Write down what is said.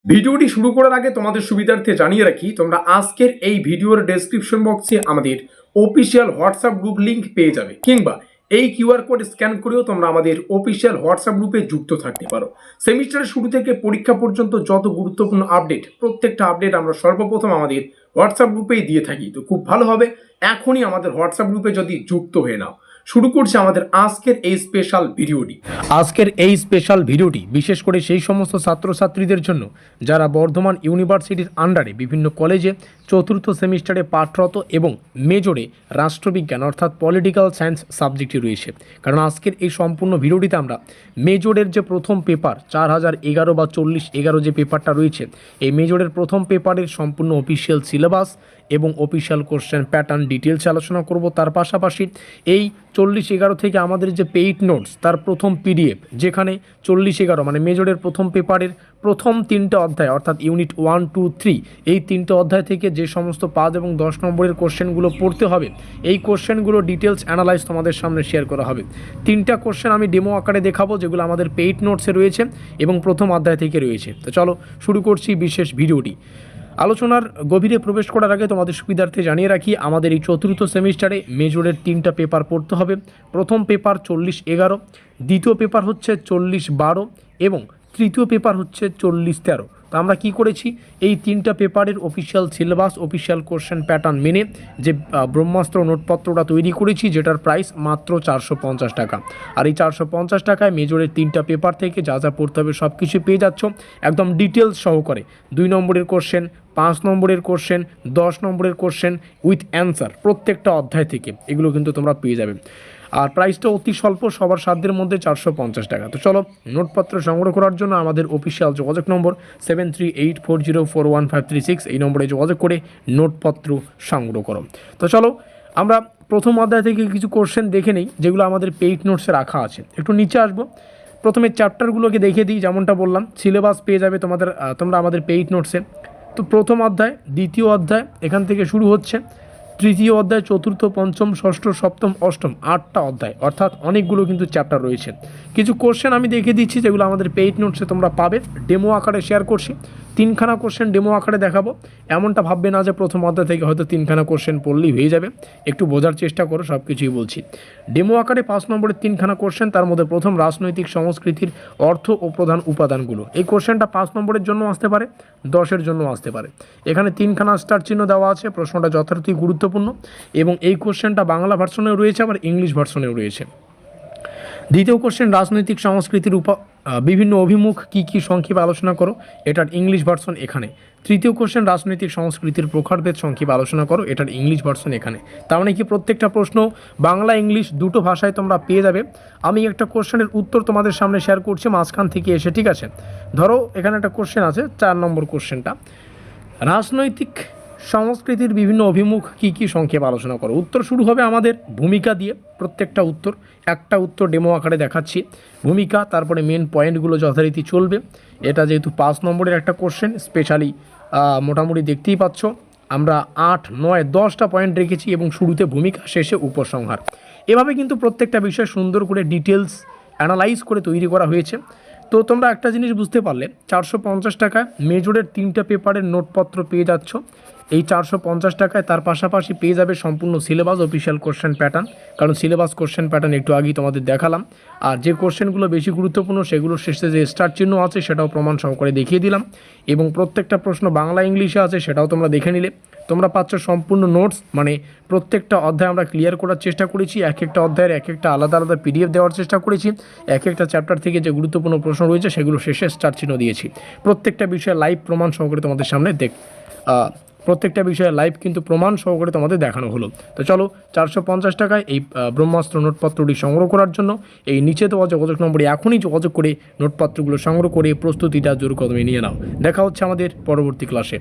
ভিডিওটি শুরু করার আগে তোমাদের সুবিধার্থে জানিয়ে রাখি, তোমরা আজকের এই ভিডিওর ডেসক্রিপশন বক্সে আমাদের অফিসিয়াল হোয়াটসঅ্যাপ গ্রুপ লিংক পেয়ে যাবে, কিংবা এই কিউআর কোড স্ক্যান করেও তোমরা আমাদের অফিসিয়াল হোয়াটসঅ্যাপ গ্রুপে যুক্ত থাকতে পারো। সেমিস্টারের শুরু থেকে পরীক্ষা পর্যন্ত যত গুরুত্বপূর্ণ আপডেট, প্রত্যেকটা আপডেট আমরা সর্বপ্রথম আমাদের হোয়াটসঅ্যাপ গ্রুপেই দিয়ে থাকি। তো খুব ভালো হবে এখনই আমাদের হোয়াটসঅ্যাপ গ্রুপে যদি যুক্ত হয়ে নাও। শুরু করছে আমাদের আজকের এই স্পেশাল ভিডিওটি। আজকের এই স্পেশাল ভিডিওটি বিশেষ করে সেই সমস্ত ছাত্রছাত্রীদের জন্য যারা বর্ধমান ইউনিভার্সিটির আন্ডারে বিভিন্ন কলেজে চতুর্থ সেমিস্টারে পাঠরত এবং মেজরে রাষ্ট্রবিজ্ঞান অর্থাৎ পলিটিক্যাল সায়েন্স সাবজেক্টটি রয়েছে। কারণ আজকের এই সম্পূর্ণ ভিডিওটিতে আমরা মেজরের যে প্রথম পেপার 4011 বা 4011 যে পেপারটা রয়েছে, এই মেজরের প্রথম পেপারের সম্পূর্ণ অফিসিয়াল সিলেবাস এবং অফিসিয়াল কোশ্চেন প্যাটার্ন ডিটেলস আলোচনা করব। তার পাশাপাশি এই 4011 থেকে আমাদের যে পেইড নোটস তার প্রথম পিডিএফ, যেখানে 4011 মানে মেজরের প্রথম পেপারের প্রথম 3টে অধ্যায় অর্থাৎ ইউনিট 1, 2, 3 এই 3টে অধ্যায় থেকে যে সমস্ত 5 এবং 10 নম্বরের কোশ্চেনগুলো পড়তে হবে, এই কোশ্চেনগুলো ডিটেলস অ্যানালাইজ তোমাদের সামনে শেয়ার করা হবে। 3টা কোশ্চেন আমি ডেমো আকারে দেখাবো, যেগুলো আমাদের পেইড নোটসে রয়েছে এবং প্রথম অধ্যায় থেকে রয়েছে। তো চলো শুরু করছি বিশেষ ভিডিওটি। আলোচনার গভীরে প্রবেশ করার আগে তোমাদের সুবিধার্থে জানিয়ে রাখি, আমাদের এই চতুর্থ সেমিস্টারে মেজরের 3টা পেপার পড়তে হবে। প্রথম পেপার 4011, দ্বিতীয় পেপার হচ্ছে 4012 এবং তৃতীয় পেপার হচ্ছে 4013। তো আমরা কি করেছি, এই 3টা পেপারের official syllabus, official question pattern মেনে যে ব্রহ্মাস্ত্র নোটপত্রটা তৈরি করেছি, যেটার প্রাইস মাত্র 450 টাকা। আর এই 450 টাকায় মেজরের 3টা পেপার থেকে যা যা পড়তে হবে সব কিছু পেয়ে যাচ্ছ একদম ডিটেলস সহকারে। 2 নম্বরের কোশ্চেন, 5 নম্বরের কোশ্চেন, 10 নম্বরের কোশ্চেন উইথ অ্যান্সার প্রত্যেকটা অধ্যায় থেকে, এগুলো কিন্তু তোমরা পেয়ে যাবে। আর প্রাইসটা অতি স্বল্প, সবার সাধ্যের মধ্যে 450 টাকা। তো চলো, নোটপত্র সংগ্রহ করার জন্য আমাদের অফিসিয়াল যোগাযোগ নম্বর 7384041536 এই নম্বরে যোগাযোগ করে নোটপত্র সংগ্রহ করো। তো চলো আমরা প্রথম অধ্যায় থেকে কিছু কোশ্চেন দেখে নিই, যেগুলো আমাদের পেইড নোটসে রাখা আছে। একটু নিচে আসবো, প্রথমে চ্যাপ্টারগুলোকে দেখে দিই। যেমনটা বললাম, সিলেবাস পেয়ে যাবে তোমরা আমাদের পেইড নোটসে। তো প্রথম অধ্যায়, দ্বিতীয় অধ্যায় এখান থেকে শুরু হচ্ছে, তৃতীয় অধ্যায়, চতুর্থ, পঞ্চম, ষষ্ঠ, সপ্তম, অষ্টম, 8টা অধ্যায়, অর্থাৎ অনেকগুলো কিন্তু চ্যাপ্টার রয়েছে। কিছু কোশ্চেন আমি দেখে দিচ্ছি, যেগুলো আমাদের পেইড নোটসে তোমরা পাবে, ডেমো আকারে শেয়ার করছি। 3খানা কোশ্চেন ডেমো আকারে দেখাবো। এমনটা ভাববে না যে প্রথম অধ্যায় থেকে হয়তো 3খানা কোশ্চেন পড়লেই হয়ে যাবে, একটু বোঝার চেষ্টা করো, সব কিছুই বলছি। ডেমো আকারে 5 নম্বরের 3খানা কোশ্চেন, তার মধ্যে প্রথম রাজনৈতিক সংস্কৃতির অর্থ ও প্রধান উপাদানগুলো। এই কোশ্চেনটা 5 নম্বরের জন্য আসতে পারে, 10-এর জন্য আসতে পারে। এখানে 3খানা স্টার চিহ্ন দেওয়া আছে, প্রশ্নটা যথার্থই গুরুত্বপূর্ণ এবং এই কোশ্চেনটা বাংলা ভার্সনেও রয়েছে, আবার ইংলিশ ভার্সনেও রয়েছে। দ্বিতীয় কোশ্চেন, রাজনৈতিক সংস্কৃতির বিভিন্ন অভিমুখ কী কী সংক্ষেপে আলোচনা করো, এটার ইংলিশ ভার্সন এখানে। তৃতীয় কোশ্চেন, রাজনৈতিক সংস্কৃতির প্রকারভেদ সংক্ষেপে আলোচনা করো, এটার ইংলিশ ভার্সন এখানে। তার মানে কি প্রত্যেকটা প্রশ্ন বাংলা ইংলিশ দুটো ভাষায় তোমরা পেয়ে যাবে। আমি একটা কোশ্চেনের উত্তর তোমাদের সামনে শেয়ার করছি মাঝখান থেকে এসে, ঠিক আছে? ধরো এখানে একটা কোশ্চেন আছে, 4 নম্বর কোশ্চেনটা, রাজনৈতিক সংস্কৃতির বিভিন্ন অভিমুখ কী কী সংক্ষেপে আলোচনা করো। উত্তর শুরু হবে আমাদের ভূমিকা দিয়ে। প্রত্যেকটা উত্তর, একটা উত্তর ডেমো আকারে দেখাচ্ছি, ভূমিকা, তারপরে মেন পয়েন্টগুলো যথারীতি চলবে। এটা যেহেতু 5 নম্বরের একটা কোশ্চেন, স্পেশালি মোটামুটি দেখতেই পাচ্ছ আমরা 8, 9, 10টা পয়েন্ট রেখেছি এবং শুরুতে ভূমিকা, শেষে উপসংহার। এভাবে কিন্তু প্রত্যেকটা বিষয় সুন্দর করে ডিটেলস অ্যানালাইজ করে তৈরি করা হয়েছে। তো তোমরা একটা জিনিস বুঝতে পারলে, 450 টাকায় মেজরের 3টা পেপারের নোটপত্র পেয়ে যাচ্ছ। এই 450 টাকায় তার পাশাপাশি পেয়ে যাবে সম্পূর্ণ সিলেবাস, অফিসিয়াল কোশ্চেন প্যাটার্ন। কারণ সিলেবাস, কোশ্চেন প্যাটার্ন একটু আগেই তোমাদের দেখালাম। আর যে কোশ্চেনগুলো বেশি গুরুত্বপূর্ণ, সেগুলোর শেষে যে স্টার চিহ্ন আছে সেটাও প্রমাণ সহকারে দেখিয়ে দিলাম। এবং প্রত্যেকটা প্রশ্ন বাংলা ইংলিশে আছে, সেটাও তোমরা দেখে নিলে। তোমরা পাচ্ছ সম্পূর্ণ নোটস, মানে প্রত্যেকটা অধ্যায় আমরা ক্লিয়ার করার চেষ্টা করেছি। এক একটা অধ্যায়ের এক একটা আলাদা আলাদা পিডিএফ দেওয়ার চেষ্টা করেছি। এক একটা চ্যাপ্টার থেকে যে গুরুত্বপূর্ণ প্রশ্ন রয়েছে সেগুলো শেষে স্টার চিহ্ন দিয়েছি। প্রত্যেকটা বিষয়ে লাইভ প্রমাণ সহকারে তোমাদের সামনে প্রত্যেকটা বিষয়ে লাইভ কিন্তু প্রমাণ সহকারে তোমাদের দেখানো হলো। তো চলো, 450 টাকায় এই ব্রহ্মাস্ত্র নোটপত্রটি সংগ্রহ করার জন্য এই নিচে দেওয়া যোগাযোগ নম্বরে এখনই যোগাযোগ করে নোটপত্রগুলো সংগ্রহ করে প্রস্তুতিটা জোর কদমে নিয়ে নাও। দেখা হচ্ছে আমাদের পরবর্তী ক্লাসে।